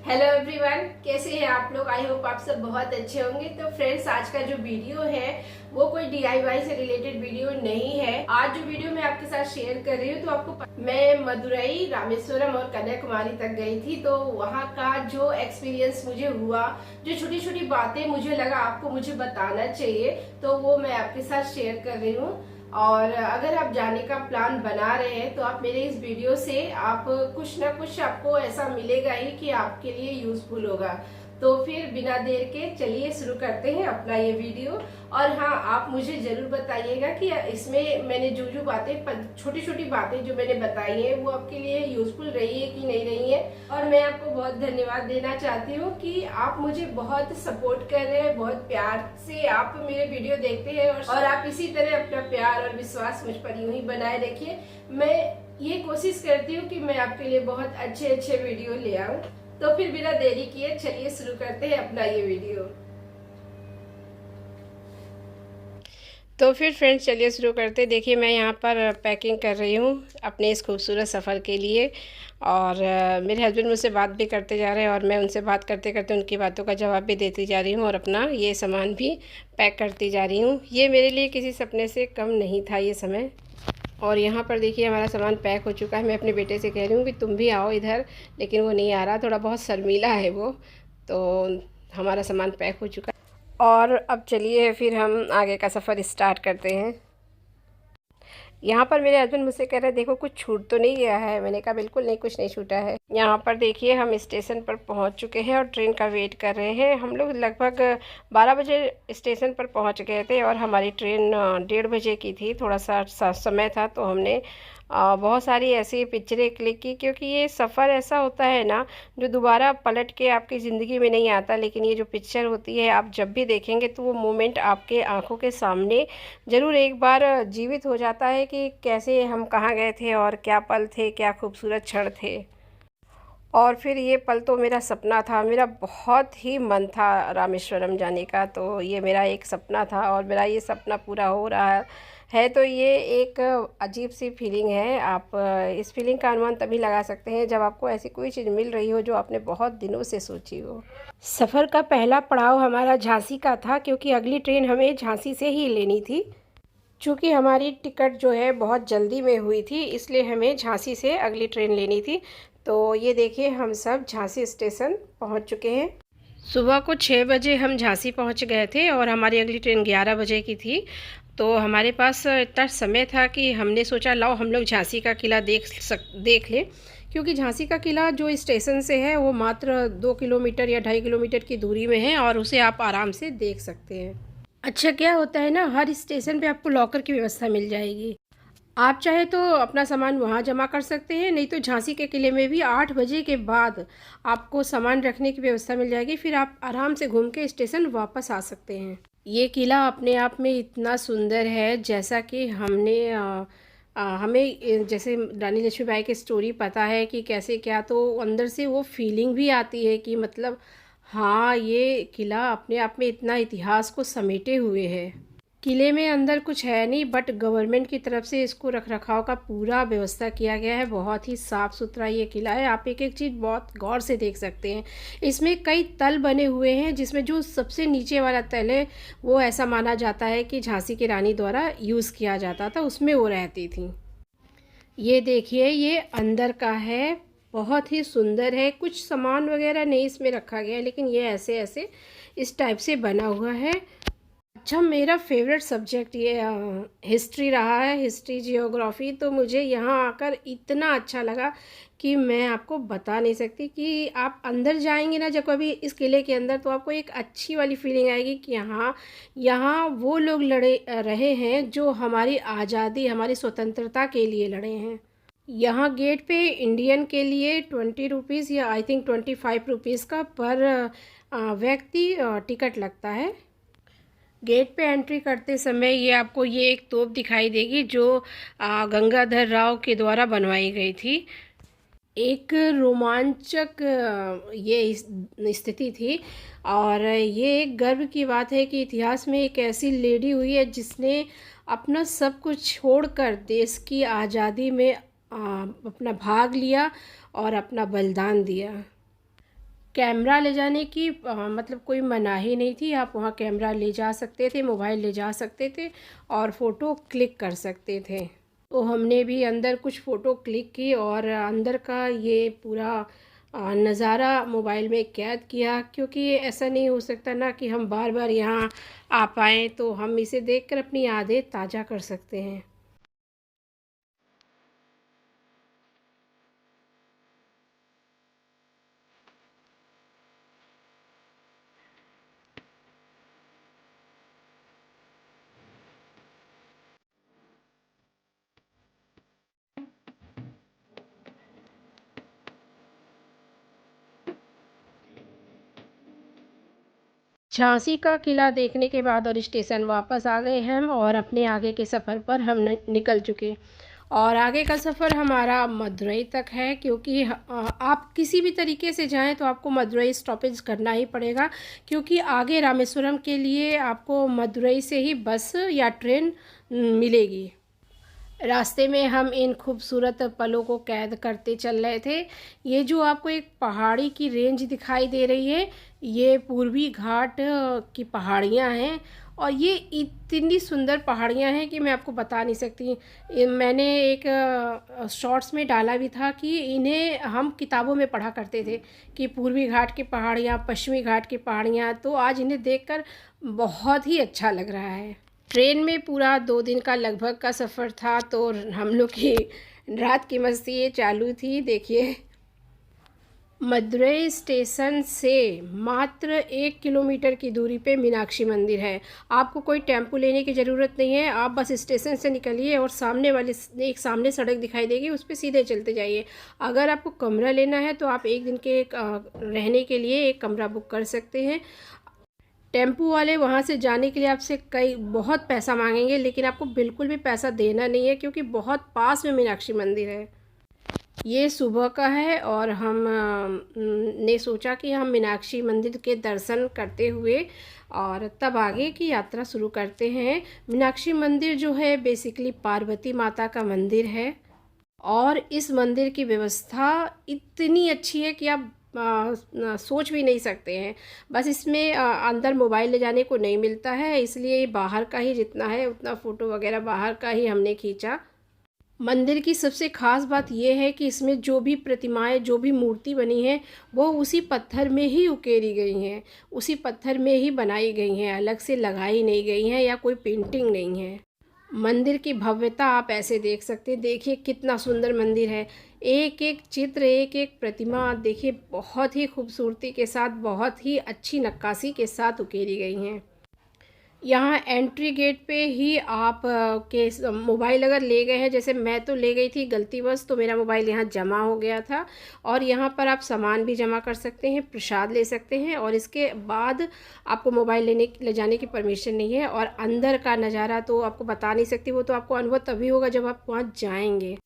Hello everyone, कैसे हैं आप लोग। आई होप आप सब बहुत अच्छे होंगे। तो फ्रेंड्स, आज का जो वीडियो है वो कोई डीआईवाई से रिलेटेड वीडियो नहीं है। आज जो वीडियो मैं आपके साथ शेयर कर रही हूँ तो मैं मदुरई, रामेश्वरम और कन्याकुमारी तक गई थी। तो वहाँ का जो एक्सपीरियंस मुझे हुआ, जो छोटी छोटी बातें मुझे लगा आपको मुझे बताना चाहिए, तो वो मैं आपके साथ शेयर कर रही हूँ। और अगर आप जाने का प्लान बना रहे हैं तो आप मेरे इस वीडियो से आप कुछ ना कुछ आपको ऐसा मिलेगा ही कि आपके लिए यूजफुल होगा। तो फिर बिना देर के चलिए शुरू करते हैं अपना ये वीडियो। और हाँ, आप मुझे जरूर बताइएगा कि इसमें मैंने जो जो बातें, छोटी छोटी बातें जो मैंने बताई हैं, वो आपके लिए यूजफुल रही है कि नहीं रही है। और मैं आपको बहुत धन्यवाद देना चाहती हूँ कि आप मुझे बहुत सपोर्ट कर रहे हैं, बहुत प्यार से आप मेरे वीडियो देखते हैं और आप इसी तरह अपना प्यार और विश्वास मुझ पर यूं ही बनाए रखिए। मैं ये कोशिश करती हूँ कि मैं आपके लिए बहुत अच्छे अच्छे वीडियो ले आऊँ। तो फिर बिना देरी किए चलिए शुरू करते हैं अपना ये वीडियो। तो फिर फ्रेंड्स, चलिए शुरू करते हैं। देखिए, मैं यहाँ पर पैकिंग कर रही हूँ अपने इस खूबसूरत सफ़र के लिए। और मेरे हस्बैंड मुझसे बात भी करते जा रहे हैं और मैं उनसे बात करते करते उनकी बातों का जवाब भी देती जा रही हूँ और अपना ये सामान भी पैक करती जा रही हूँ। ये मेरे लिए किसी सपने से कम नहीं था ये समय। और यहाँ पर देखिए, हमारा सामान पैक हो चुका है। मैं अपने बेटे से कह रही हूँ कि तुम भी आओ इधर, लेकिन वो नहीं आ रहा, थोड़ा बहुत शर्मीला है वो। तो हमारा सामान पैक हो चुका है और अब चलिए फिर हम आगे का सफ़र स्टार्ट करते हैं। यहाँ पर मेरे हस्बैंड मुझसे कह रहे हैं, देखो कुछ छूट तो नहीं गया है। मैंने कहा बिल्कुल नहीं, कुछ नहीं छूटा है। यहाँ पर देखिए, हम स्टेशन पर पहुँच चुके हैं और ट्रेन का वेट कर रहे हैं। हम लोग लगभग 12 बजे स्टेशन पर पहुँच गए थे और हमारी ट्रेन 1:30 बजे की थी। थोड़ा सा समय था तो हमने बहुत सारी ऐसी पिक्चरें क्लिक की, क्योंकि ये सफ़र ऐसा होता है ना जो दोबारा पलट के आपकी ज़िंदगी में नहीं आता। लेकिन ये जो पिक्चर होती है, आप जब भी देखेंगे तो वो मोमेंट आपके आंखों के सामने ज़रूर एक बार जीवित हो जाता है कि कैसे हम कहाँ गए थे और क्या पल थे, क्या खूबसूरत क्षण थे। और फिर ये पल तो मेरा सपना था। मेरा बहुत ही मन था रामेश्वरम जाने का, तो ये मेरा एक सपना था और मेरा ये सपना पूरा हो रहा है। तो ये एक अजीब सी फीलिंग है। आप इस फीलिंग का अनुमान तभी लगा सकते हैं जब आपको ऐसी कोई चीज़ मिल रही हो जो आपने बहुत दिनों से सोची हो। सफ़र का पहला पड़ाव हमारा झांसी का था, क्योंकि अगली ट्रेन हमें झांसी से ही लेनी थी। चूँकि हमारी टिकट जो है बहुत जल्दी में हुई थी, इसलिए हमें झांसी से अगली ट्रेन लेनी थी। तो ये देखिए, हम सब झांसी स्टेशन पहुंच चुके हैं। सुबह को 6 बजे हम झांसी पहुंच गए थे और हमारी अगली ट्रेन 11 बजे की थी। तो हमारे पास इतना समय था कि हमने सोचा लाओ हम लोग झांसी का किला देख लें, क्योंकि झांसी का किला जो स्टेशन से है वो मात्र 2 किलोमीटर या 2.5 किलोमीटर की दूरी में है और उसे आप आराम से देख सकते हैं। अच्छा, क्या होता है ना, हर स्टेशन पे आपको लॉकर की व्यवस्था मिल जाएगी। आप चाहे तो अपना सामान वहाँ जमा कर सकते हैं, नहीं तो झांसी के किले में भी 8 बजे के बाद आपको सामान रखने की व्यवस्था मिल जाएगी। फिर आप आराम से घूम के स्टेशन वापस आ सकते हैं। ये किला अपने आप में इतना सुंदर है, जैसा कि हमें जैसे रानी लक्ष्मीबाई की स्टोरी पता है कि कैसे क्या, तो अंदर से वो फीलिंग भी आती है कि मतलब हाँ, ये किला अपने आप में इतना इतिहास को समेटे हुए है। किले में अंदर कुछ है नहीं, बट गवर्नमेंट की तरफ से इसको रख रखाव का पूरा व्यवस्था किया गया है। बहुत ही साफ़ सुथरा ये किला है। आप एक एक चीज़ बहुत गौर से देख सकते हैं। इसमें कई तल बने हुए हैं, जिसमें जो सबसे नीचे वाला तल है वो ऐसा माना जाता है कि झांसी की रानी द्वारा यूज़ किया जाता था, उसमें वो रहती थी। ये देखिए, ये अंदर का है, बहुत ही सुंदर है। कुछ सामान वगैरह नहीं इसमें रखा गया है, लेकिन ये ऐसे ऐसे इस टाइप से बना हुआ है। अच्छा, मेरा फेवरेट सब्जेक्ट ये हिस्ट्री रहा है, हिस्ट्री जियोग्राफी। तो मुझे यहाँ आकर इतना अच्छा लगा कि मैं आपको बता नहीं सकती। कि आप अंदर जाएंगे ना जब कभी इस किले के अंदर, तो आपको एक अच्छी वाली फीलिंग आएगी कि यहाँ यहाँ वो लोग लड़े रहे हैं जो हमारी आज़ादी, हमारी स्वतंत्रता के लिए लड़े हैं। यहाँ गेट पे इंडियन के लिए 20 रुपीज़ या आई थिंक 25 रुपीज़ का पर व्यक्ति टिकट लगता है। गेट पे एंट्री करते समय ये आपको ये एक तोप दिखाई देगी जो गंगाधर राव के द्वारा बनवाई गई थी। एक रोमांचक ये स्थिति थी। और ये एक गर्व की बात है कि इतिहास में एक ऐसी लेडी हुई है जिसने अपना सब कुछ छोड़कर देश की आज़ादी में अपना भाग लिया और अपना बलिदान दिया। कैमरा ले जाने की मतलब कोई मनाही नहीं थी। आप वहाँ कैमरा ले जा सकते थे, मोबाइल ले जा सकते थे और फ़ोटो क्लिक कर सकते थे। तो हमने भी अंदर कुछ फ़ोटो क्लिक की और अंदर का ये पूरा नज़ारा मोबाइल में कैद किया, क्योंकि ऐसा नहीं हो सकता ना कि हम बार बार यहाँ आ पाएँ, तो हम इसे देखकर अपनी यादें ताज़ा कर सकते हैं। झांसी का किला देखने के बाद और स्टेशन वापस आ गए हम और अपने आगे के सफ़र पर हम निकल चुके। और आगे का सफ़र हमारा मदुरई तक है, क्योंकि आप किसी भी तरीके से जाएं तो आपको मदुरई स्टॉपेज करना ही पड़ेगा, क्योंकि आगे रामेश्वरम के लिए आपको मदुरई से ही बस या ट्रेन मिलेगी। रास्ते में हम इन खूबसूरत पलों को कैद करते चल रहे थे। ये जो आपको एक पहाड़ी की रेंज दिखाई दे रही है, ये पूर्वी घाट की पहाड़ियाँ हैं और ये इतनी सुंदर पहाड़ियाँ हैं कि मैं आपको बता नहीं सकती। मैंने एक शॉर्ट्स में डाला भी था कि इन्हें हम किताबों में पढ़ा करते थे कि पूर्वी घाट की पहाड़ियाँ, पश्चिमी घाट की पहाड़ियाँ, तो आज इन्हें देखकर बहुत ही अच्छा लग रहा है। ट्रेन में पूरा 2 दिन का लगभग का सफ़र था, तो हम लोग की रात की मस्ती ये चालू थी। देखिए, मदुरई स्टेशन से मात्र 1 किलोमीटर की दूरी पे मीनाक्षी मंदिर है। आपको कोई टेम्पो लेने की ज़रूरत नहीं है, आप बस स्टेशन से निकलिए और सामने सामने सड़क दिखाई देगी, उस पर सीधे चलते जाइए। अगर आपको कमरा लेना है तो आप 1 दिन के रहने के लिए एक कमरा बुक कर सकते हैं। टेम्पो वाले वहाँ से जाने के लिए आपसे बहुत पैसा मांगेंगे, लेकिन आपको बिल्कुल भी पैसा देना नहीं है, क्योंकि बहुत पास में मीनाक्षी मंदिर है। ये सुबह का है और हम ने सोचा कि हम मीनाक्षी मंदिर के दर्शन करते हुए और तब आगे की यात्रा शुरू करते हैं। मीनाक्षी मंदिर जो है बेसिकली पार्वती माता का मंदिर है और इस मंदिर की व्यवस्था इतनी अच्छी है कि आप सोच भी नहीं सकते हैं। बस इसमें अंदर मोबाइल ले जाने को नहीं मिलता है, इसलिए बाहर का ही जितना है उतना फ़ोटो वगैरह बाहर का ही हमने खींचा। मंदिर की सबसे ख़ास बात यह है कि इसमें जो भी प्रतिमाएं, जो भी मूर्ति बनी है, वो उसी पत्थर में ही उकेरी गई हैं, उसी पत्थर में ही बनाई गई हैं, अलग से लगाई नहीं गई हैं या कोई पेंटिंग नहीं है। मंदिर की भव्यता आप ऐसे देख सकते हैं। देखिए कितना सुंदर मंदिर है, एक एक चित्र, एक एक प्रतिमा देखिए बहुत ही खूबसूरती के साथ, बहुत ही अच्छी नक्काशी के साथ उकेरी गई हैं। यहाँ एंट्री गेट पे ही आप के मोबाइल अगर ले गए हैं, जैसे मैं तो ले गई थी गलतीवश, तो मेरा मोबाइल यहाँ जमा हो गया था। और यहाँ पर आप सामान भी जमा कर सकते हैं, प्रसाद ले सकते हैं, और इसके बाद आपको मोबाइल ले जाने की परमिशन नहीं है। और अंदर का नज़ारा तो आपको बता नहीं सकती, वो तो आपको अनुभव तभी होगा जब आप वहाँ जाएंगे।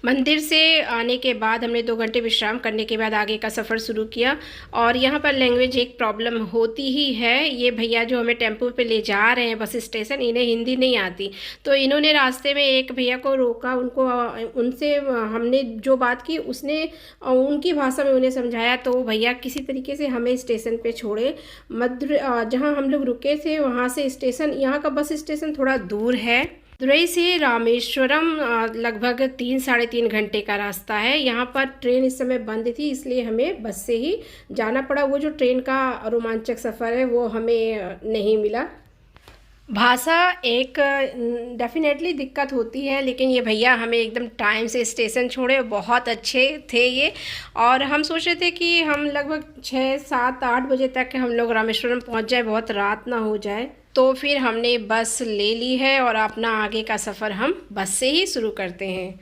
मंदिर से आने के बाद हमने 2 घंटे विश्राम करने के बाद आगे का सफ़र शुरू किया। और यहाँ पर लैंग्वेज एक प्रॉब्लम होती ही है। ये भैया जो हमें टेम्पो पे ले जा रहे हैं बस स्टेशन, इन्हें हिंदी नहीं आती, तो इन्होंने रास्ते में एक भैया को रोका, उनसे हमने जो बात की उसने उनकी भाषा में उन्हें समझाया, तो भैया किसी तरीके से हमें स्टेशन पर छोड़े। जहाँ हम लोग रुके थे वहाँ से स्टेशन, यहाँ का बस स्टेशन थोड़ा दूर है। मदुरई से रामेश्वरम लगभग 3-3.5 घंटे का रास्ता है। यहाँ पर ट्रेन इस समय बंद थी, इसलिए हमें बस से ही जाना पड़ा। वो जो ट्रेन का रोमांचक सफ़र है वो हमें नहीं मिला। भाषा एक डेफिनेटली दिक्कत होती है, लेकिन ये भैया हमें एकदम टाइम से स्टेशन छोड़े, बहुत अच्छे थे ये। और हम सोच रहे थे कि हम लगभग 6-7-8 बजे तक हम लोग रामेश्वरम पहुँच जाए, बहुत रात ना हो जाए। तो फिर हमने बस ले ली है और अपना आगे का सफ़र हम बस से ही शुरू करते हैं।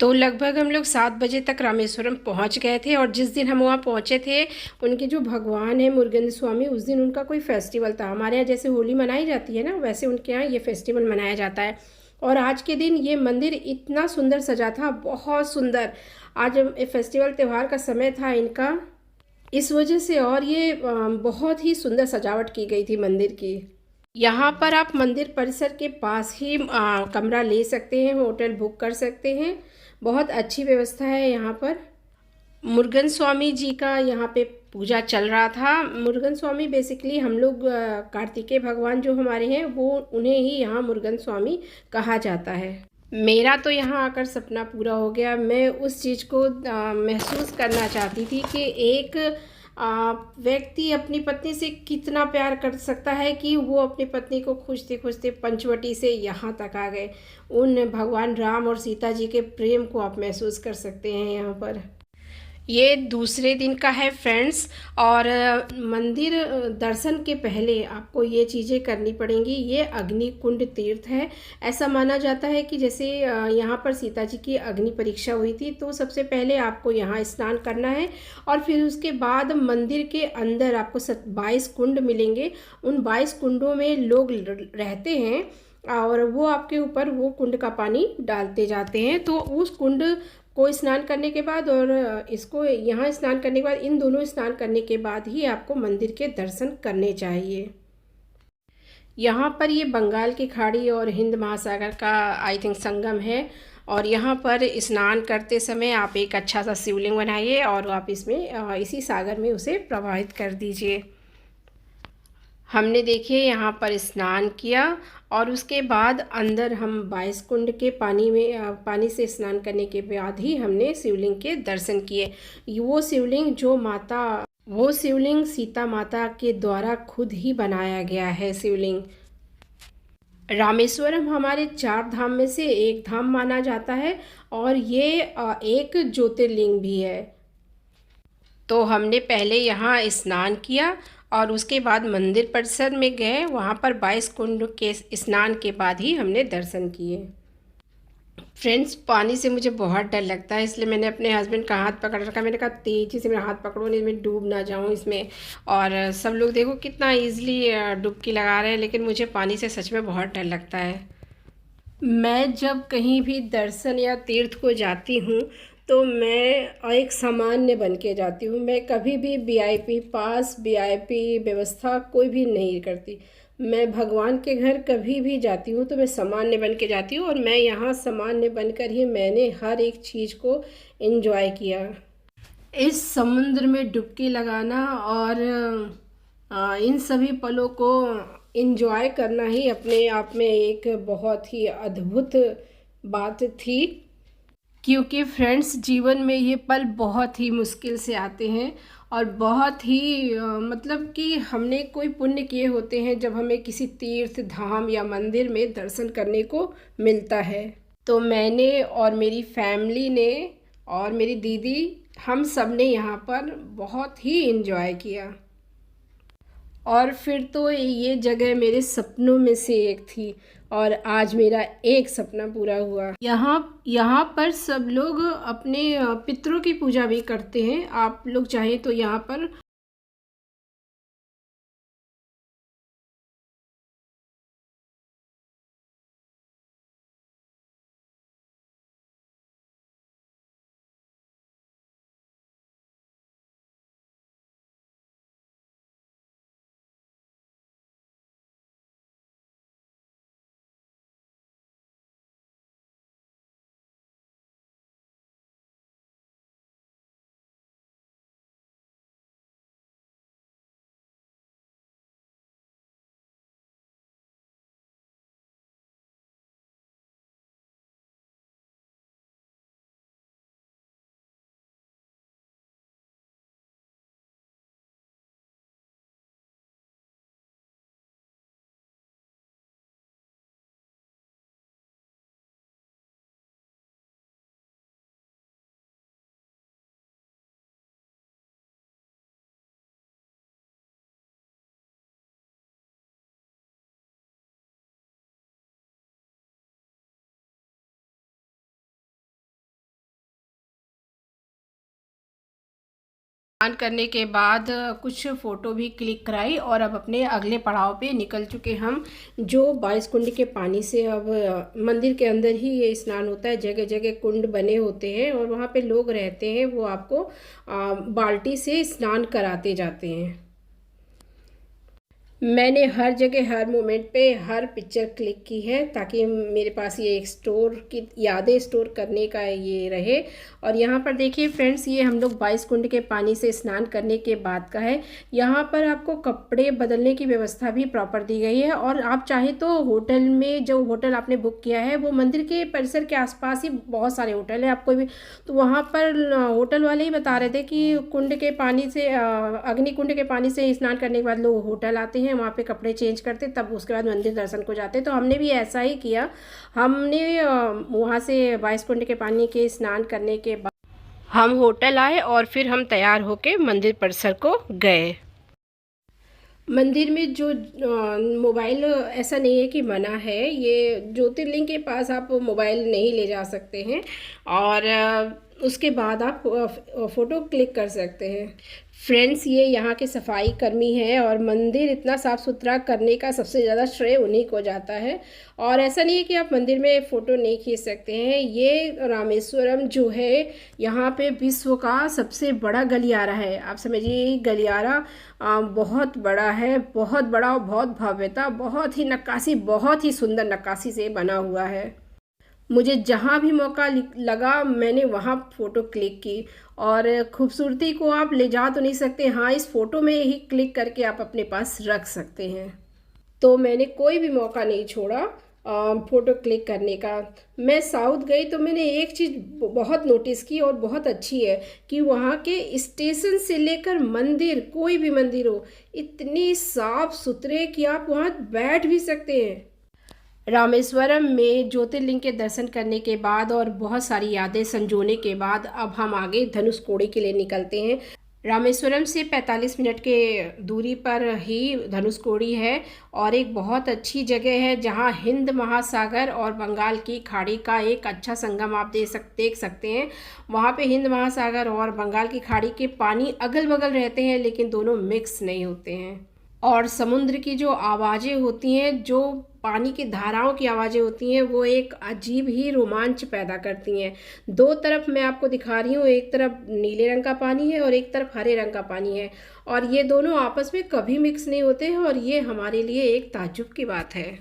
तो लगभग हम लोग 7 बजे तक रामेश्वरम पहुंच गए थे। और जिस दिन हम वहाँ पहुँचे थे, उनके जो भगवान हैं मुरुगन स्वामी, उस दिन उनका कोई फेस्टिवल था। हमारे यहाँ जैसे होली मनाई जाती है ना, वैसे उनके यहाँ ये फेस्टिवल मनाया जाता है। और आज के दिन ये मंदिर इतना सुंदर सजा था, बहुत सुंदर। आज फेस्टिवल त्यौहार का समय था इनका, इस वजह से और ये बहुत ही सुंदर सजावट की गई थी मंदिर की। यहाँ पर आप मंदिर परिसर के पास ही कमरा ले सकते हैं, होटल बुक कर सकते हैं, बहुत अच्छी व्यवस्था है यहाँ पर। मुरुगन स्वामी जी का यहाँ पे पूजा चल रहा था। मुरुगन स्वामी बेसिकली हम लोग कार्तिकेय भगवान जो हमारे हैं वो उन्हें ही यहाँ मुरुगन स्वामी कहा जाता है। मेरा तो यहाँ आकर सपना पूरा हो गया। मैं उस चीज़ को महसूस करना चाहती थी कि एक व्यक्ति अपनी पत्नी से कितना प्यार कर सकता है कि वो अपनी पत्नी को खोजते खोजते पंचवटी से यहाँ तक आ गए। उन भगवान राम और सीता जी के प्रेम को आप महसूस कर सकते हैं यहाँ पर। ये दूसरे दिन का है फ्रेंड्स, और मंदिर दर्शन के पहले आपको ये चीज़ें करनी पड़ेंगी। ये अग्नि कुंड तीर्थ है। ऐसा माना जाता है कि जैसे यहाँ पर सीता जी की अग्नि परीक्षा हुई थी, तो सबसे पहले आपको यहाँ स्नान करना है और फिर उसके बाद मंदिर के अंदर आपको 22 कुंड मिलेंगे। उन 22 कुंडों में लोग रहते हैं और वो आपके ऊपर वो कुंड का पानी डालते जाते हैं। तो उस कुंड को स्नान करने के बाद और इसको यहाँ स्नान करने के बाद, इन दोनों स्नान करने के बाद ही आपको मंदिर के दर्शन करने चाहिए। यहाँ पर ये बंगाल की खाड़ी और हिंद महासागर का आई थिंक संगम है, और यहाँ पर स्नान करते समय आप एक अच्छा सा शिवलिंग बनाइए और आप इसमें इसी सागर में उसे प्रवाहित कर दीजिए। हमने देखिए यहाँ पर स्नान किया और उसके बाद अंदर हम 22 कुंड के पानी से स्नान करने के बाद ही हमने शिवलिंग के दर्शन किए। वो शिवलिंग सीता माता के द्वारा खुद ही बनाया गया है शिवलिंग। रामेश्वरम हमारे 4 धाम में से एक धाम माना जाता है और ये एक ज्योतिर्लिंग भी है। तो हमने पहले यहाँ स्नान किया और उसके बाद मंदिर परिसर में गए। वहाँ पर 22 कुंड के स्नान के बाद ही हमने दर्शन किए। फ्रेंड्स, पानी से मुझे बहुत डर लगता है, इसलिए मैंने अपने हस्बैंड का हाथ पकड़ रखा। मैंने कहा तेज़ी से मेरा हाथ पकड़ो, नहीं मैं डूब ना जाऊँ इसमें। और सब लोग देखो कितना ईजिली डुबकी लगा रहे हैं, लेकिन मुझे पानी से सच में बहुत डर लगता है। मैं जब कहीं भी दर्शन या तीर्थ को जाती हूँ तो मैं एक सामान्य बन के जाती हूँ। मैं कभी भी वीआईपी पास, वीआईपी व्यवस्था कोई भी नहीं करती। मैं भगवान के घर कभी भी जाती हूँ तो मैं सामान्य बन के जाती हूँ, और मैं यहाँ सामान्य बनकर ही मैंने हर एक चीज़ को एंजॉय किया। इस समुद्र में डुबकी लगाना और इन सभी पलों को एंजॉय करना ही अपने आप में एक बहुत ही अद्भुत बात थी, क्योंकि फ्रेंड्स जीवन में ये पल बहुत ही मुश्किल से आते हैं और बहुत ही मतलब कि हमने कोई पुण्य किए होते हैं जब हमें किसी तीर्थ धाम या मंदिर में दर्शन करने को मिलता है। तो मैंने और मेरी फैमिली ने और मेरी दीदी, हम सब ने यहाँ पर बहुत ही एंजॉय किया। और फिर तो ये जगह मेरे सपनों में से एक थी और आज मेरा एक सपना पूरा हुआ। यहाँ पर सब लोग अपने पितरों की पूजा भी करते हैं। आप लोग चाहें तो यहाँ पर स्नान करने के बाद कुछ फ़ोटो भी क्लिक कराई और अब अपने अगले पड़ाव पे निकल चुके हम, जो 22 कुंड के पानी से। अब मंदिर के अंदर ही ये स्नान होता है। जगह जगह कुंड बने होते हैं और वहाँ पे लोग रहते हैं, वो आपको बाल्टी से स्नान कराते जाते हैं। मैंने हर जगह हर मोमेंट पे हर पिक्चर क्लिक की है ताकि मेरे पास ये एक स्टोर की यादें स्टोर करने का ये रहे। और यहाँ पर देखिए फ्रेंड्स, ये हम लोग 22 कुंड के पानी से स्नान करने के बाद का है। यहाँ पर आपको कपड़े बदलने की व्यवस्था भी प्रॉपर दी गई है, और आप चाहे तो होटल में, जो होटल आपने बुक किया है वो मंदिर के परिसर के आसपास ही बहुत सारे होटल हैं आपको भी, तो वहाँ पर होटल वाले ही बता रहे थे कि कुंड के पानी से अग्नि कुंड के पानी से स्नान करने के बाद लोग होटल आते हैं, वहाँ पे कपड़े चेंज करते, तब उसके बाद मंदिर दर्शन को जाते। तो हमने भी ऐसा ही किया। हमने वहाँ से 22 कुंड के पानी के स्नान करने के बाद हम होटल आए और फिर हम तैयार होके मंदिर परिसर को गए। मंदिर में जो मोबाइल, ऐसा नहीं है कि मना है, ये ज्योतिर्लिंग के पास आप मोबाइल नहीं ले जा सकते हैं, और उसके बाद आप फ़ोटो क्लिक कर सकते हैं। फ्रेंड्स, ये यहाँ के सफाई कर्मी हैं, और मंदिर इतना साफ़ सुथरा करने का सबसे ज़्यादा श्रेय उन्हीं को जाता है। और ऐसा नहीं है कि आप मंदिर में फ़ोटो नहीं खींच सकते हैं। ये रामेश्वरम जो है, यहाँ पे विश्व का सबसे बड़ा गलियारा है। आप समझिए, ये गलियारा बहुत बड़ा है, बहुत बड़ा, बहुत भव्यता, बहुत ही नक्काशी, बहुत ही सुंदर नक्काशी से बना हुआ है। मुझे जहाँ भी मौका लगा मैंने वहाँ फ़ोटो क्लिक की, और खूबसूरती को आप ले जा तो नहीं सकते, हाँ इस फ़ोटो में ही क्लिक करके आप अपने पास रख सकते हैं। तो मैंने कोई भी मौका नहीं छोड़ा फ़ोटो क्लिक करने का। मैं साउथ गई तो मैंने एक चीज़ बहुत नोटिस की और बहुत अच्छी है कि वहाँ के स्टेशन से लेकर मंदिर, कोई भी मंदिर हो, इतनी साफ सुथरे कि आप वहाँ बैठ भी सकते हैं। रामेश्वरम में ज्योतिर्लिंग के दर्शन करने के बाद और बहुत सारी यादें संजोने के बाद अब हम आगे धनुषकोडी के लिए निकलते हैं। रामेश्वरम से 45 मिनट के दूरी पर ही धनुषकोडी है, और एक बहुत अच्छी जगह है जहां हिंद महासागर और बंगाल की खाड़ी का एक अच्छा संगम आप देख सकते हैं। वहां पे हिंद महासागर और बंगाल की खाड़ी के पानी अगल बगल रहते हैं, लेकिन दोनों मिक्स नहीं होते हैं। और समुद्र की जो आवाज़ें होती हैं, जो पानी की धाराओं की आवाज़ें होती हैं, वो एक अजीब ही रोमांच पैदा करती हैं। दो तरफ मैं आपको दिखा रही हूँ, एक तरफ नीले रंग का पानी है और एक तरफ हरे रंग का पानी है, और ये दोनों आपस में कभी मिक्स नहीं होते हैं, और ये हमारे लिए एक ताज्जुब की बात है।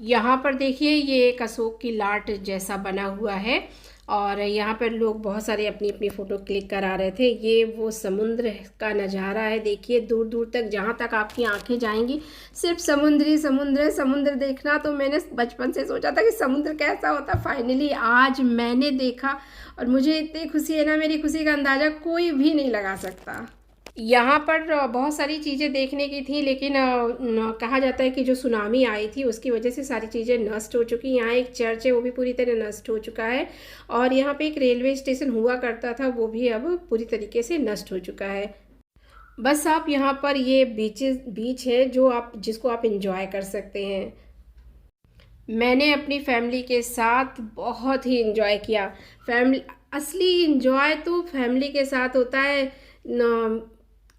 यहाँ पर देखिए, ये एक अशोक की लाट जैसा बना हुआ है, और यहाँ पर लोग बहुत सारे अपनी अपनी फ़ोटो क्लिक करा रहे थे। ये वो समुद्र का नज़ारा है, देखिए दूर दूर तक, जहाँ तक आपकी आंखें जाएंगी सिर्फ समुद्र ही समुद्र है। समुद्र देखना तो मैंने बचपन से सोचा था कि समुद्र कैसा होता, फाइनली आज मैंने देखा, और मुझे इतनी खुशी है ना, मेरी खुशी का अंदाज़ा कोई भी नहीं लगा सकता। यहाँ पर बहुत सारी चीज़ें देखने की थी, लेकिन कहा जाता है कि जो सुनामी आई थी उसकी वजह से सारी चीज़ें नष्ट हो चुकी। यहाँ एक चर्च है, वो भी पूरी तरह नष्ट हो चुका है, और यहाँ पे एक रेलवे स्टेशन हुआ करता था, वो भी अब पूरी तरीके से नष्ट हो चुका है। बस आप यहाँ पर ये बीच है जो आप, जिसको आप इंजॉय कर सकते हैं। मैंने अपनी फैमिली के साथ बहुत ही इंजॉय किया। फैमिली, असली इंजॉय तो फैमिली के साथ होता है न।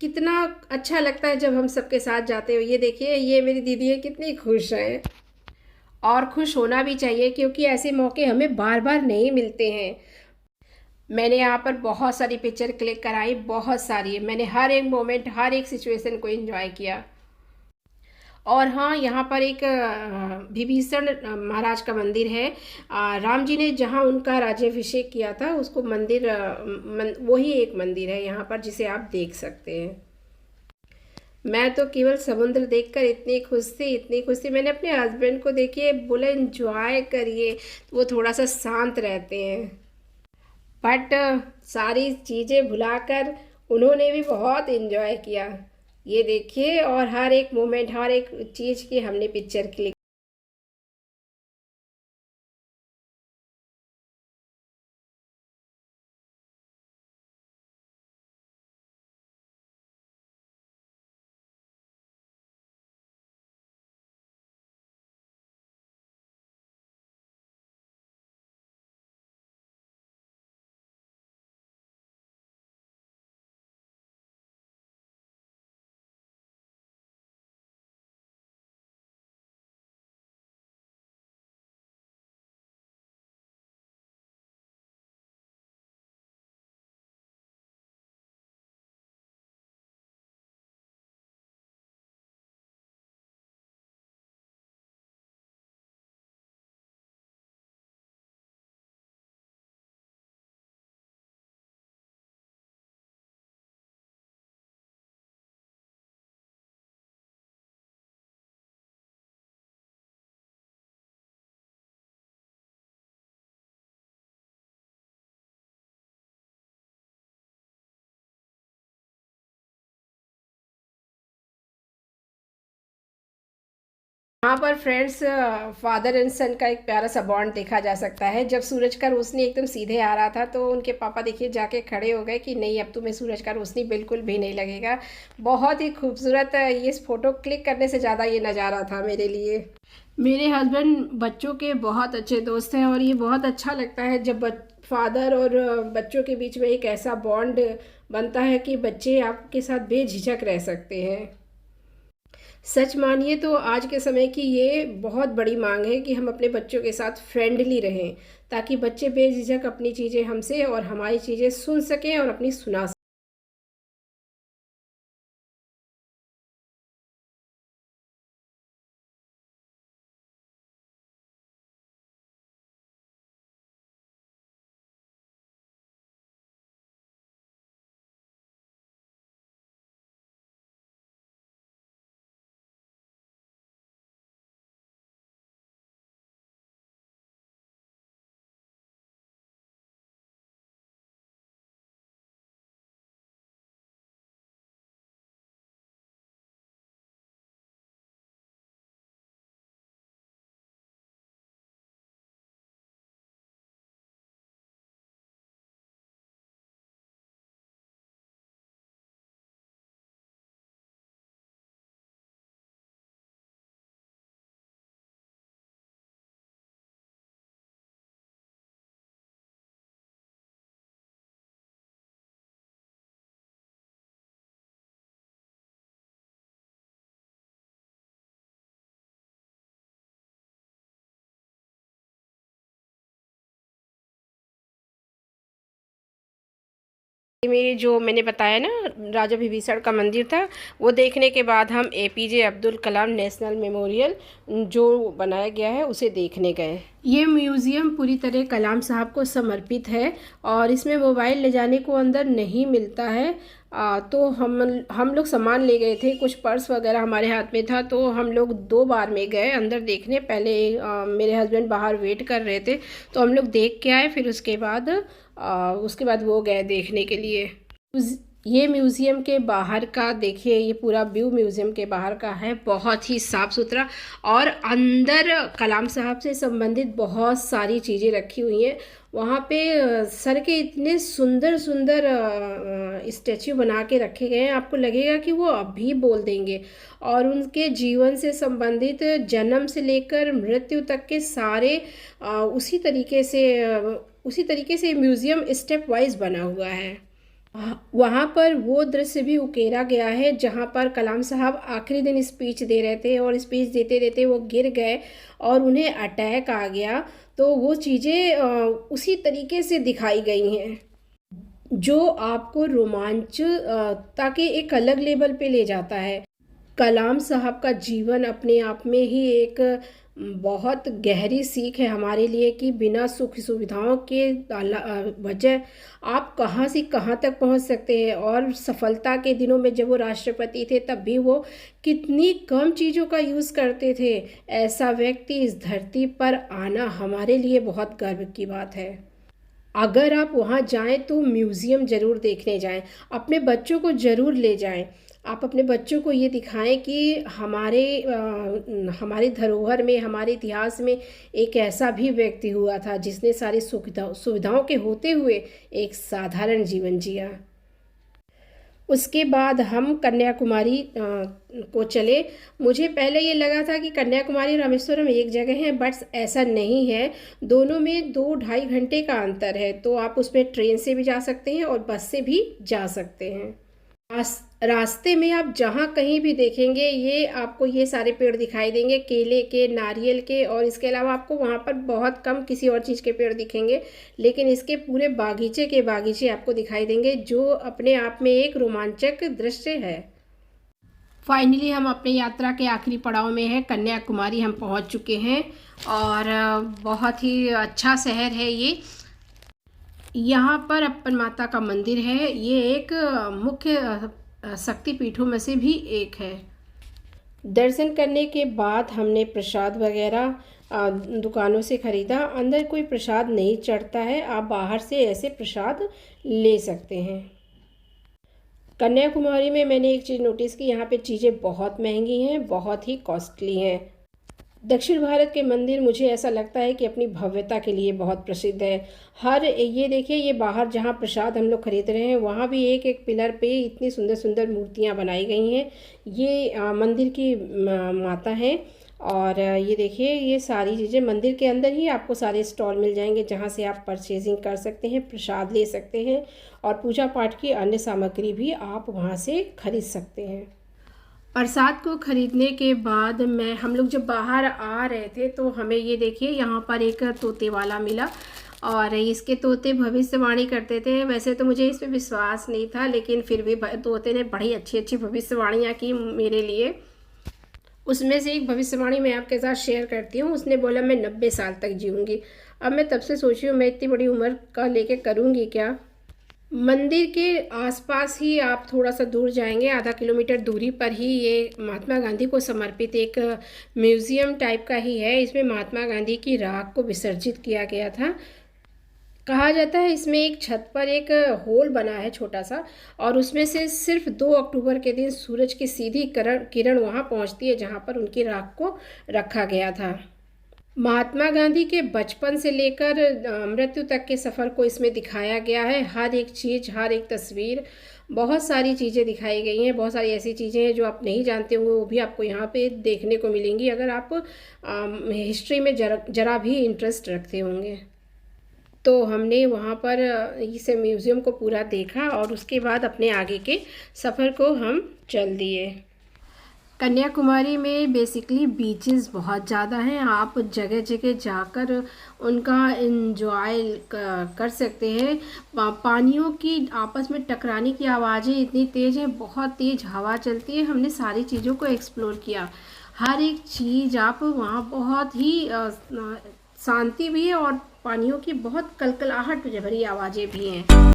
कितना अच्छा लगता है जब हम सबके साथ जाते हो। ये देखिए, ये मेरी दीदी है, कितनी खुश है, और खुश होना भी चाहिए क्योंकि ऐसे मौके हमें बार बार नहीं मिलते हैं। मैंने यहाँ पर बहुत सारी पिक्चर क्लिक कराई, बहुत सारी। मैंने हर एक मोमेंट, हर एक सिचुएशन को एंजॉय किया। और हाँ, यहाँ पर एक विभीषण महाराज का मंदिर है। राम जी ने जहाँ उनका राज्याभिषेक किया था, उसको मंदिर, वही एक मंदिर है यहाँ पर जिसे आप देख सकते हैं। मैं तो केवल समुद्र देखकर इतनी खुश थी, इतनी खुश थी। मैंने अपने हस्बैंड को देखिए बोला एंजॉय करिए, तो वो थोड़ा सा शांत रहते हैं, बट सारी चीज़ें भुलाकर उन्होंने भी बहुत एंजॉय किया। ये देखिए, और हर एक मोमेंट, हर एक चीज़ की हमने पिक्चर क्लिक यहाँ पर फ्रेंड्स फादर एंड सन का एक प्यारा सा बॉन्ड देखा जा सकता है। जब सूरज का रोशनी एकदम सीधे आ रहा था तो उनके पापा देखिए जाके खड़े हो गए कि नहीं, अब तुम्हें सूरज का रोशनी बिल्कुल भी नहीं लगेगा। बहुत ही खूबसूरत ये फ़ोटो क्लिक करने से ज़्यादा ये नज़ारा था मेरे लिए। मेरे हस्बैंड बच्चों के बहुत अच्छे दोस्त हैं और ये बहुत अच्छा लगता है जब फादर और बच्चों के बीच में एक ऐसा बॉन्ड बनता है कि बच्चे आपके साथ बेझिझक रह सकते हैं। सच मानिए तो आज के समय की ये बहुत बड़ी मांग है कि हम अपने बच्चों के साथ फ्रेंडली रहें, ताकि बच्चे बेझिझक अपनी चीज़ें हमसे और हमारी चीज़ें सुन सकें और अपनी सुना सकें। में जो मैंने बताया ना, राजा विभीषण का मंदिर था, वो देखने के बाद हम APJ Abdul Kalam national memorial जो बनाया गया है उसे देखने गए। ये म्यूज़ियम पूरी तरह कलाम साहब को समर्पित है और इसमें मोबाइल ले जाने को अंदर नहीं मिलता है। तो हम लोग सामान ले गए थे, कुछ पर्स वगैरह हमारे हाथ में था, तो हम लोग 2 बार में गए अंदर देखने। पहले मेरे हस्बैंड बाहर वेट कर रहे थे तो हम लोग देख के आए, फिर उसके बाद वो गए देखने के लिए। ये म्यूज़ियम के बाहर का देखिए, ये पूरा व्यू म्यूज़ियम के बाहर का है, बहुत ही साफ़ सुथरा। और अंदर कलाम साहब से संबंधित बहुत सारी चीज़ें रखी हुई हैं। वहाँ पे सर के इतने सुंदर सुंदर स्टैचू बना के रखे गए हैं, आपको लगेगा कि वो अभी बोल देंगे। और उनके जीवन से संबंधित जन्म से लेकर मृत्यु तक के सारे उसी तरीके से म्यूज़ियम स्टेप वाइज बना हुआ है। वहाँ पर वो दृश्य भी उकेरा गया है जहाँ पर कलाम साहब आखिरी दिन स्पीच दे रहे थे और स्पीच देते देते वो गिर गए और उन्हें अटैक आ गया। तो वो चीज़ें उसी तरीके से दिखाई गई हैं जो आपको रोमांच ताकि एक अलग लेवल पे ले जाता है। कलाम साहब का जीवन अपने आप में ही एक बहुत गहरी सीख है हमारे लिए कि बिना सुख सुविधाओं के वजह आप कहाँ से कहाँ तक पहुँच सकते हैं। और सफलता के दिनों में जब वो राष्ट्रपति थे तब भी वो कितनी कम चीज़ों का यूज़ करते थे। ऐसा व्यक्ति इस धरती पर आना हमारे लिए बहुत गर्व की बात है। अगर आप वहाँ जाएं तो म्यूज़ियम ज़रूर देखने जाएं, अपने बच्चों को ज़रूर ले जाएं। आप अपने बच्चों को ये दिखाएं कि हमारे धरोहर में, हमारे इतिहास में एक ऐसा भी व्यक्ति हुआ था जिसने सारी सुविधाओं के होते हुए एक साधारण जीवन जिया। उसके बाद हम कन्याकुमारी को चले। मुझे पहले ये लगा था कि कन्याकुमारी रामेश्वरम एक जगह है, बट ऐसा नहीं है। दोनों में 2-2.5 घंटे का अंतर है। तो आप उसमें ट्रेन से भी जा सकते हैं और बस से भी जा सकते हैं। रास्ते में आप जहाँ कहीं भी देखेंगे ये आपको ये सारे पेड़ दिखाई देंगे, केले के, नारियल के, और इसके अलावा आपको वहाँ पर बहुत कम किसी और चीज़ के पेड़ दिखेंगे। लेकिन इसके पूरे बागीचे के बागीचे आपको दिखाई देंगे जो अपने आप में एक रोमांचक दृश्य है। फाइनली हम अपने यात्रा के आखिरी पड़ाव में है, कन्याकुमारी हम पहुँच चुके हैं और बहुत ही अच्छा शहर है ये। यहाँ पर अप्पन माता का मंदिर है, ये एक मुख्य शक्तिपीठों में से भी एक है। दर्शन करने के बाद हमने प्रसाद वगैरह दुकानों से ख़रीदा। अंदर कोई प्रसाद नहीं चढ़ता है, आप बाहर से ऐसे प्रसाद ले सकते हैं। कन्याकुमारी में मैंने एक चीज़ नोटिस की, यहाँ पे चीज़ें बहुत महंगी हैं, बहुत ही कॉस्टली हैं। दक्षिण भारत के मंदिर मुझे ऐसा लगता है कि अपनी भव्यता के लिए बहुत प्रसिद्ध है। हर ये देखिए, ये बाहर जहाँ प्रसाद हम लोग खरीद रहे हैं वहाँ भी एक एक पिलर पे इतनी सुंदर सुंदर मूर्तियाँ बनाई गई हैं। ये मंदिर की माता हैं। और ये देखिए, ये सारी चीज़ें मंदिर के अंदर ही आपको सारे स्टॉल मिल जाएंगे जहाँ से आप परचेजिंग कर सकते हैं, प्रसाद ले सकते हैं और पूजा पाठ की अन्य सामग्री भी आप वहाँ से खरीद सकते हैं। प्रसाद को ख़रीदने के बाद हम लोग जब बाहर आ रहे थे तो हमें ये देखिए यहाँ पर एक तोते वाला मिला और इसके तोते भविष्यवाणी करते थे। वैसे तो मुझे इस पर विश्वास नहीं था, लेकिन फिर भी तोते ने बड़ी अच्छी अच्छी भविष्यवाणियाँ की मेरे लिए। उसमें से एक भविष्यवाणी मैं आपके साथ शेयर करती हूँ। उसने बोला मैं 90 साल तक जीऊँगी। अब मैं तब से सोची हूँ मैं इतनी बड़ी उम्र का लेके करूँगी क्या। मंदिर के आसपास ही आप थोड़ा सा दूर जाएंगे, आधा किलोमीटर दूरी पर ही ये महात्मा गांधी को समर्पित एक म्यूज़ियम टाइप का ही है। इसमें महात्मा गांधी की राख को विसर्जित किया गया था। कहा जाता है इसमें एक छत पर एक होल बना है छोटा सा, और उसमें से सिर्फ 2 अक्टूबर के दिन सूरज की सीधी किरण वहाँ पहुँचती है जहाँ पर उनकी राख को रखा गया था। महात्मा गांधी के बचपन से लेकर मृत्यु तक के सफ़र को इसमें दिखाया गया है। हर एक चीज़, हर एक तस्वीर, बहुत सारी चीज़ें दिखाई गई हैं। बहुत सारी ऐसी चीज़ें हैं जो आप नहीं जानते होंगे, वो भी आपको यहाँ पे देखने को मिलेंगी अगर आप हिस्ट्री में जरा भी इंटरेस्ट रखते होंगे। तो हमने वहाँ पर इस म्यूज़ियम को पूरा देखा और उसके बाद अपने आगे के सफ़र को हम चल दिए। कन्याकुमारी में बेसिकली बीचेस बहुत ज़्यादा हैं। आप जगह जगह जाकर उनका एंजॉय कर सकते हैं। पानियों की आपस में टकराने की आवाज़ें इतनी तेज़ हैं, बहुत तेज़ हवा चलती है। हमने सारी चीज़ों को एक्सप्लोर किया। हर एक चीज़ आप वहाँ बहुत ही शांति भी है और पानियों की बहुत कलकलाहट भरी आवाज़ें भी हैं।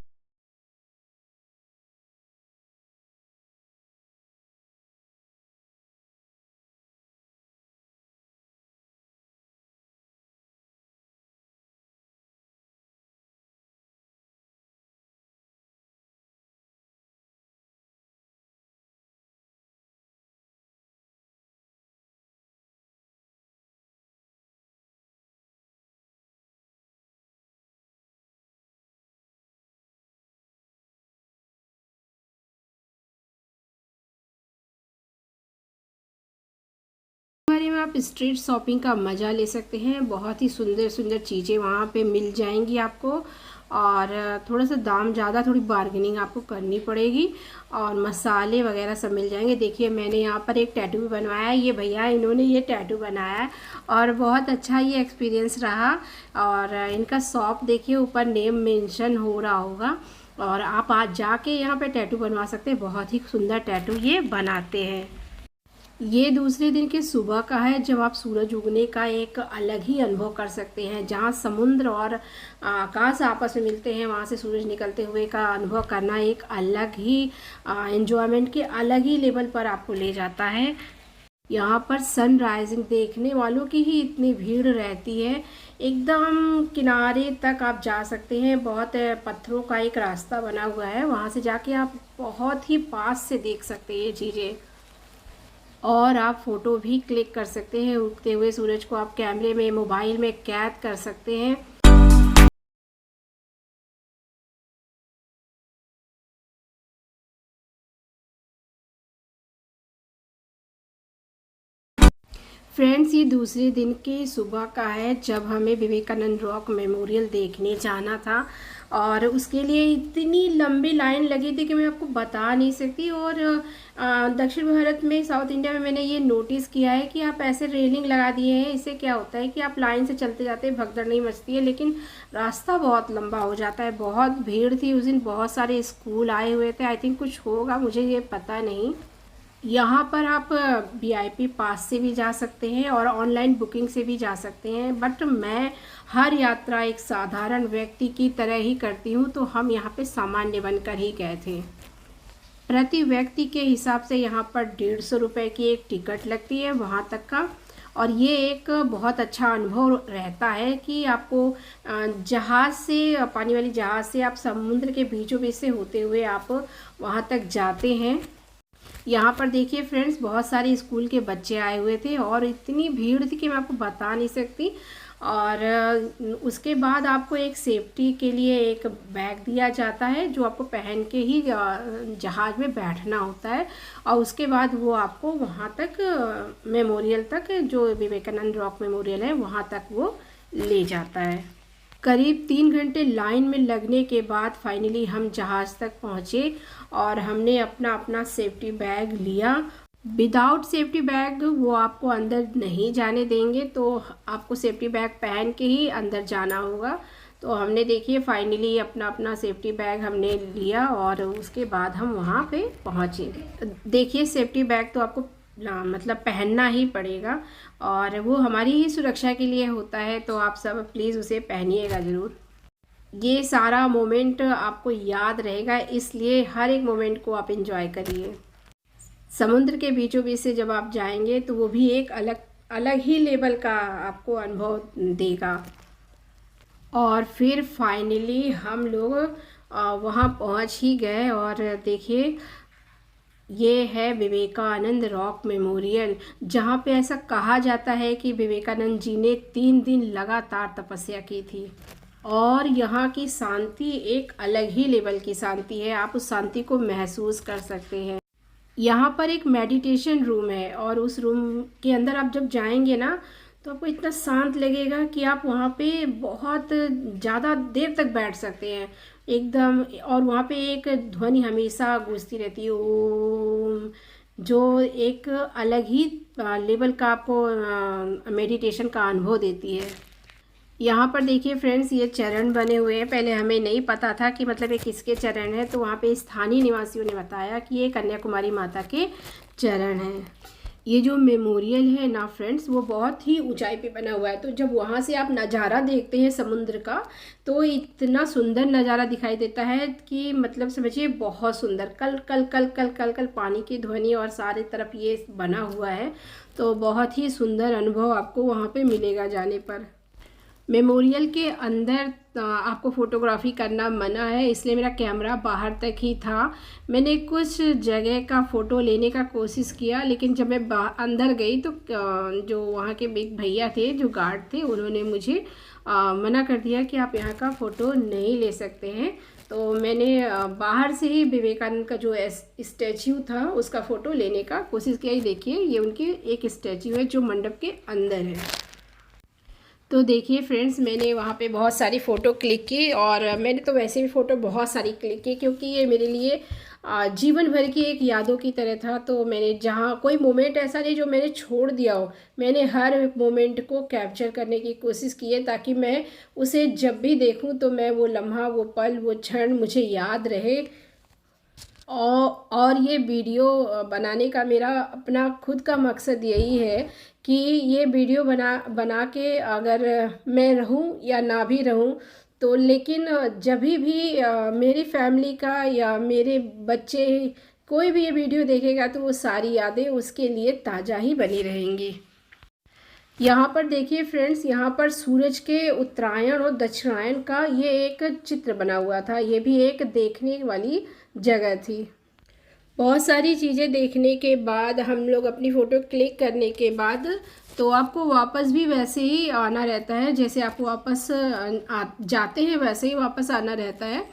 हमारे में आप स्ट्रीट शॉपिंग का मज़ा ले सकते हैं। बहुत ही सुंदर सुंदर चीज़ें वहाँ पे मिल जाएंगी आपको, और थोड़ा सा दाम ज़्यादा, थोड़ी बार्गेनिंग आपको करनी पड़ेगी, और मसाले वगैरह सब मिल जाएंगे। देखिए मैंने यहाँ पर एक टैटू भी बनवाया है। ये भैया इन्होंने ये टैटू बनाया है और बहुत अच्छा ये एक्सपीरियंस रहा। और इनका शॉप देखिए, ऊपर नेम मेंशन हो रहा होगा, और आप आज जाके यहाँ पे टैटू बनवा सकते हैं। बहुत ही सुंदर टैटू ये बनाते हैं। ये दूसरे दिन के सुबह का है, जब आप सूरज उगने का एक अलग ही अनुभव कर सकते हैं। जहाँ समुद्र और आकाश आपस में मिलते हैं, वहाँ से सूरज निकलते हुए का अनुभव करना एक अलग ही एंजॉयमेंट के अलग ही लेवल पर आपको ले जाता है। यहाँ पर सनराइजिंग देखने वालों की ही इतनी भीड़ रहती है। एकदम किनारे तक आप जा सकते हैं। बहुत पत्थरों का एक रास्ता बना हुआ है, वहाँ से जाके आप बहुत ही पास से देख सकते हैं ये चीज़ें, और आप फ़ोटो भी क्लिक कर सकते हैं। उगते हुए सूरज को आप कैमरे में, मोबाइल में कैद कर सकते हैं। फ्रेंड्स, ये दूसरे दिन की सुबह का है, जब हमें विवेकानंद रॉक मेमोरियल देखने जाना था, और उसके लिए इतनी लंबी लाइन लगी थी कि मैं आपको बता नहीं सकती। और दक्षिण भारत में, साउथ इंडिया में मैंने ये नोटिस किया है कि आप ऐसे रेलिंग लगा दिए हैं। इससे क्या होता है कि आप लाइन से चलते जाते भगदड़ नहीं मचती है, लेकिन रास्ता बहुत लंबा हो जाता है। बहुत भीड़ थी उस दिन, बहुत सारे स्कूल आए हुए थे। आई थिंक कुछ होगा, मुझे ये पता नहीं। यहाँ पर आप वीआईपी पास से भी जा सकते हैं और ऑनलाइन बुकिंग से भी जा सकते हैं, बट मैं हर यात्रा एक साधारण व्यक्ति की तरह ही करती हूँ, तो हम यहाँ पे सामान्य बनकर ही गए थे। प्रति व्यक्ति के हिसाब से यहाँ पर 150 रुपये की एक टिकट लगती है वहाँ तक का, और ये एक बहुत अच्छा अनुभव रहता है कि आपको जहाज़ से, पानी वाली जहाज़ से आप समुद्र के बीचों बीच से होते हुए आप वहाँ तक जाते हैं। यहाँ पर देखिए फ्रेंड्स, बहुत सारे स्कूल के बच्चे आए हुए थे और इतनी भीड़ थी कि मैं आपको बता नहीं सकती। और उसके बाद आपको एक सेफ्टी के लिए एक बैग दिया जाता है जो आपको पहन के ही जहाज़ में बैठना होता है। और उसके बाद वो आपको वहाँ तक मेमोरियल तक, जो विवेकानंद रॉक मेमोरियल है, वहाँ तक वो ले जाता है। करीब 3 घंटे लाइन में लगने के बाद फाइनली हम जहाज़ तक पहुँचे और हमने अपना अपना सेफ्टी बैग लिया। विदाउट सेफ्टी बैग वो आपको अंदर नहीं जाने देंगे, तो आपको सेफ्टी बैग पहन के ही अंदर जाना होगा। तो हमने देखिए फाइनली अपना अपना सेफ्टी बैग हमने लिया और उसके बाद हम वहाँ पे पहुँचे। देखिए सेफ्टी बैग तो आपको मतलब पहनना ही पड़ेगा और वो हमारी ही सुरक्षा के लिए होता है, तो आप सब प्लीज़ उसे पहनिएगा ज़रूर। ये सारा मोमेंट आपको याद रहेगा, इसलिए हर एक मोमेंट को आप एंजॉय करिए। समुद्र के बीचों बीच से जब आप जाएंगे तो वो भी एक अलग अलग ही लेवल का आपको अनुभव देगा। और फिर फाइनली हम लोग वहाँ पहुँच ही गए और देखिए ये है विवेकानंद रॉक मेमोरियल, जहाँ पे ऐसा कहा जाता है कि विवेकानंद जी ने 3 दिन लगातार तपस्या की थी। और यहाँ की शांति एक अलग ही लेवल की शांति है, आप उस शांति को महसूस कर सकते हैं। यहाँ पर एक मेडिटेशन रूम है और उस रूम के अंदर आप जब जाएंगे ना तो आपको इतना शांत लगेगा कि आप वहाँ पे बहुत ज़्यादा देर तक बैठ सकते हैं एकदम। और वहाँ पे एक ध्वनि हमेशा गूंजती रहती है, ओम, जो एक अलग ही लेवल का आपको मेडिटेशन का अनुभव देती है। यहाँ पर देखिए फ्रेंड्स, ये चरण बने हुए हैं। पहले हमें नहीं पता था कि मतलब ये किसके चरण है, तो वहाँ पे स्थानीय निवासियों ने बताया कि ये कन्याकुमारी माता के चरण हैं। ये जो मेमोरियल है ना फ्रेंड्स, वो बहुत ही ऊंचाई पे बना हुआ है, तो जब वहाँ से आप नज़ारा देखते हैं समुद्र का तो इतना सुंदर नज़ारा दिखाई देता है कि मतलब समझिए बहुत सुंदर। कल कल कल कल कल कल पानी की ध्वनि और सारी तरफ ये बना हुआ है, तो बहुत ही सुंदर अनुभव आपको वहाँ पे मिलेगा जाने पर। मेमोरियल के अंदर आपको फ़ोटोग्राफी करना मना है, इसलिए मेरा कैमरा बाहर तक ही था। मैंने कुछ जगह का फ़ोटो लेने का कोशिश किया, लेकिन जब मैं अंदर गई तो जो वहाँ के एक भैया थे जो गार्ड थे, उन्होंने मुझे मना कर दिया कि आप यहाँ का फ़ोटो नहीं ले सकते हैं। तो मैंने बाहर से ही विवेकानंद का जो स्टैच्यू था उसका फ़ोटो लेने का कोशिश किया। ये देखिए, ये उनकी एक स्टैच्यू है जो मंडप के अंदर है। तो देखिए फ्रेंड्स, मैंने वहाँ पे बहुत सारी फ़ोटो क्लिक की और मैंने तो वैसे भी फ़ोटो बहुत सारी क्लिक की, क्योंकि ये मेरे लिए जीवन भर की एक यादों की तरह था। तो मैंने जहाँ कोई मोमेंट ऐसा नहीं जो मैंने छोड़ दिया हो, मैंने हर मोमेंट को कैप्चर करने की कोशिश की है, ताकि मैं उसे जब भी देखूँ तो मैं वो लम्हा, वो पल, वो क्षण मुझे याद रहे। और ये वीडियो बनाने का मेरा अपना खुद का मकसद यही है कि ये वीडियो बना के अगर मैं रहूं या ना भी रहूं, तो लेकिन जब भी मेरी फैमिली का या मेरे बच्चे कोई भी ये वीडियो देखेगा तो वो सारी यादें उसके लिए ताज़ा ही बनी रहेंगी। यहाँ पर देखिए फ्रेंड्स, यहाँ पर सूरज के उत्तरायण और दक्षिणायन का ये एक चित्र बना हुआ था। ये भी एक देखने वाली जगह थी। बहुत सारी चीज़ें देखने के बाद हम लोग अपनी फ़ोटो क्लिक करने के बाद तो आपको वापस भी वैसे ही आना रहता है, जैसे आप वापस जाते हैं वैसे ही वापस आना रहता है।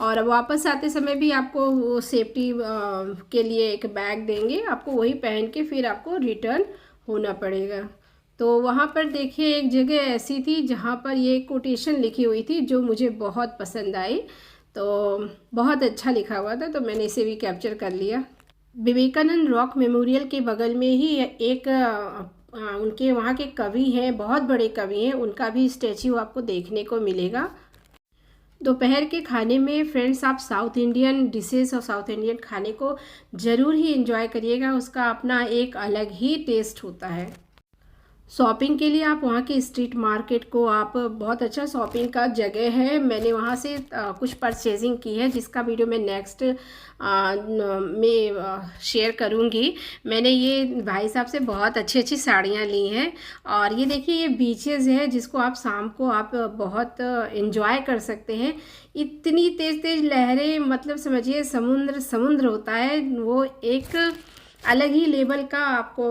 और वापस आते समय भी आपको वो सेफ्टी के लिए एक बैग देंगे, आपको वही पहन के फिर आपको रिटर्न होना पड़ेगा। तो वहाँ पर देखिए एक जगह ऐसी थी जहाँ पर ये कोटेशन लिखी हुई थी जो मुझे बहुत पसंद आई। तो बहुत अच्छा लिखा हुआ था, तो मैंने इसे भी कैप्चर कर लिया। विवेकानंद रॉक मेमोरियल के बगल में ही एक उनके वहाँ के कवि हैं, बहुत बड़े कवि हैं, उनका भी स्टैच्यू आपको देखने को मिलेगा। दोपहर के खाने में फ्रेंड्स आप साउथ इंडियन डिशेस और साउथ इंडियन खाने को ज़रूर ही एंजॉय करिएगा, उसका अपना एक अलग ही टेस्ट होता है। शॉपिंग के लिए आप वहाँ के स्ट्रीट मार्केट को आप बहुत अच्छा शॉपिंग का जगह है। मैंने वहाँ से कुछ परचेजिंग की है, जिसका वीडियो मैं नेक्स्ट में शेयर करूँगी। मैंने ये भाई साहब से बहुत अच्छी अच्छी साड़ियाँ ली हैं। और ये देखिए ये बीचेस है जिसको आप शाम को आप बहुत एंजॉय कर सकते हैं। इतनी तेज़ तेज़ लहरें, मतलब समझिए समुद्र होता है, वो एक अलग ही लेवल का आपको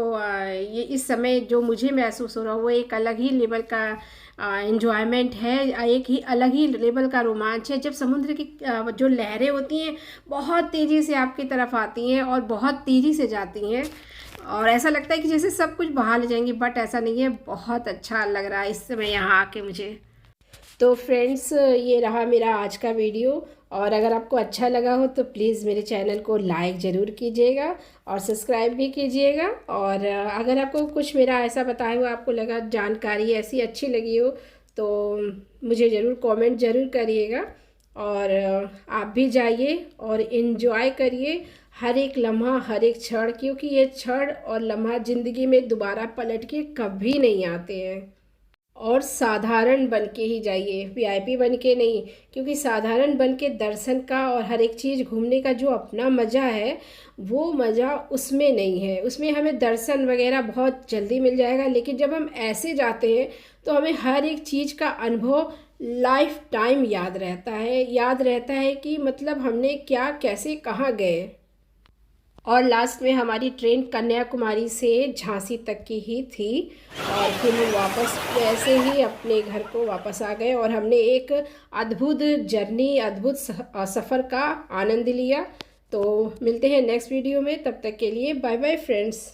ये इस समय जो मुझे महसूस हो रहा है वो एक अलग ही लेवल का एंजॉयमेंट है, एक ही अलग ही लेवल का रोमांच है। जब समुद्र की जो लहरें होती हैं बहुत तेज़ी से आपकी तरफ आती हैं और बहुत तेज़ी से जाती हैं, और ऐसा लगता है कि जैसे सब कुछ बहा ले जाएंगी, बट ऐसा नहीं है। बहुत अच्छा लग रहा है इस समय यहाँ आके मुझे। तो फ्रेंड्स, ये रहा मेरा आज का वीडियो, और अगर आपको अच्छा लगा हो तो प्लीज़ मेरे चैनल को लाइक ज़रूर कीजिएगा और सब्सक्राइब भी कीजिएगा। और अगर आपको कुछ मेरा ऐसा बताया हुआ आपको लगा, जानकारी ऐसी अच्छी लगी हो, तो मुझे ज़रूर कमेंट ज़रूर करिएगा। और आप भी जाइए और इन्जॉय करिए हर एक लम्हा, हर एक क्षण, क्योंकि ये क्षण और लम्हा ज़िंदगी में दोबारा पलट के कभी नहीं आते हैं। और साधारण बन के ही जाइए, वीआईपी बन के नहीं, क्योंकि साधारण बन के दर्शन का और हर एक चीज़ घूमने का जो अपना मज़ा है वो मज़ा उसमें नहीं है। उसमें हमें दर्शन वगैरह बहुत जल्दी मिल जाएगा, लेकिन जब हम ऐसे जाते हैं तो हमें हर एक चीज़ का अनुभव लाइफ टाइम याद रहता है कि मतलब हमने क्या, कैसे, कहाँ गए। और लास्ट में हमारी ट्रेन कन्याकुमारी से झांसी तक की ही थी, और फिर हम वापस वैसे ही अपने घर को वापस आ गए, और हमने एक अद्भुत जर्नी, अद्भुत सफ़र का आनंद लिया। तो मिलते हैं नेक्स्ट वीडियो में, तब तक के लिए बाय बाय फ्रेंड्स।